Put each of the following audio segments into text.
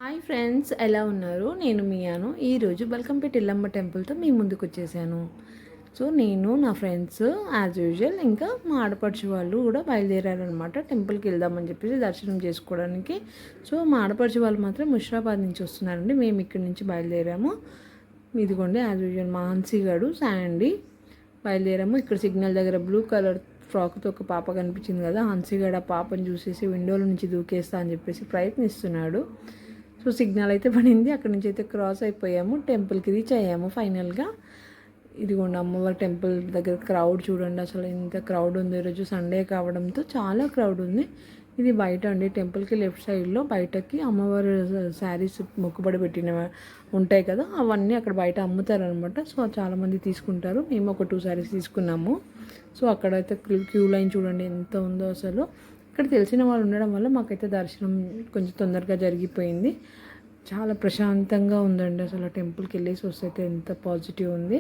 Hi friends, ఎలా ఉన్నారు? నేను మియాను. ఈరోజు బల్కంపేట ఎల్లమ్మ టెంపుల్తో మీ ముందుకు వచ్చేసాను. సో నేను నా ఫ్రెండ్స్ యాజ్ యూజువల్ ఇంకా మా ఆడపడుచు వాళ్ళు కూడా బయలుదేరారనమాట. టెంపుల్కి వెళ్దామని చెప్పేసి దర్శనం చేసుకోవడానికి. సో మా ఆడపడుచు వాళ్ళు మాత్రం ముషిరాబాద్ నుంచి వస్తున్నారండి. మేము ఇక్కడి నుంచి బయలుదేరాము. ఇదిగోండి యాజ్ యూజువల్ మా హన్సీగాడు శాండీ బయలుదేరాము. ఇక్కడ సిగ్నల్ దగ్గర బ్లూ కలర్ ఫ్రాక్తో ఒక పాప కనిపించింది కదా, హన్సీగాడు ఆ పాపను చూసేసి విండోల నుంచి దూకేస్తా అని చెప్పేసి ప్రయత్నిస్తున్నాడు. సో సిగ్నల్ అయితే పడింది. అక్కడి నుంచి అయితే క్రాస్ అయిపోయాము, టెంపుల్కి రీచ్ అయ్యాము ఫైనల్గా. ఇదిగోండి అమ్మవారి టెంపుల్ దగ్గర క్రౌడ్ చూడండి, అసలు ఎంత క్రౌడ్ ఉంది. ఈరోజు సండే కావడంతో చాలా క్రౌడ్ ఉంది. ఇది బయట అండి, టెంపుల్కి లెఫ్ట్ సైడ్లో బయటకి అమ్మవారి శారీస్ మొక్కుబడి పెట్టిన ఉంటాయి కదా, అవన్నీ అక్కడ బయట అమ్ముతారనమాట. సో చాలామంది తీసుకుంటారు. మేము ఒక 2 శారీస్ తీసుకున్నాము. సో అక్కడైతే క్యూ లైన్ చూడండి ఎంత ఉందో అసలు. ఇక్కడ తెలిసిన వాళ్ళు ఉండడం వల్ల మాకైతే దర్శనం కొంచెం తొందరగా జరిగిపోయింది. చాలా ప్రశాంతంగా ఉందండి అసలు. టెంపుల్కి వెళ్ళేసి వస్తే ఎంత పాజిటివ్ ఉంది.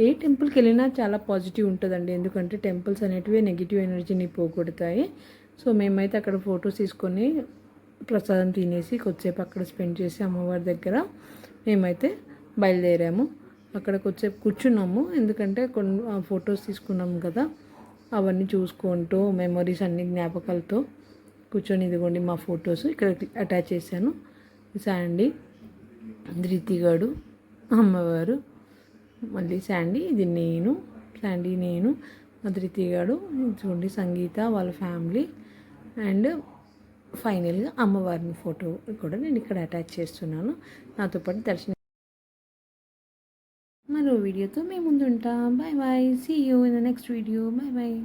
ఏ టెంపుల్కి వెళ్ళినా చాలా పాజిటివ్ ఉంటుందండి, ఎందుకంటే టెంపుల్స్ అనేటివి నెగిటివ్ ఎనర్జీని పోగొడతాయి. సో మేమైతే అక్కడ ఫొటోస్ తీసుకొని ప్రసాదం తినేసి కొద్దిసేపు అక్కడ స్పెండ్ చేసి అమ్మవారి దగ్గర మేమైతే బయలుదేరాము. అక్కడ కొద్దిసేపు కూర్చున్నాము, ఎందుకంటే కొన్ని ఫొటోస్ తీసుకున్నాము కదా, అవన్నీ చూసుకుంటూ మెమొరీస్ అన్ని జ్ఞాపకాలతో కూర్చొని. ఇదిగోండి మా ఫొటోస్ ఇక్కడ అటాచ్ చేశాను. శాండీ, ధృతిగాడు, అమ్మవారు, మళ్ళీ శాండీ, ఇది నేను, శాండీ నేను, మా ధృతిగాడు, చూడండి సంగీత వాళ్ళ ఫ్యామిలీ, అండ్ ఫైనల్గా అమ్మవారిని ఫోటో కూడా నేను ఇక్కడ అటాచ్ చేస్తున్నాను. నాతో పాటు దర్శనం మరో వీడియోతో మేము ముందుంటాం. Bye bye, see you in the next video. Bye bye.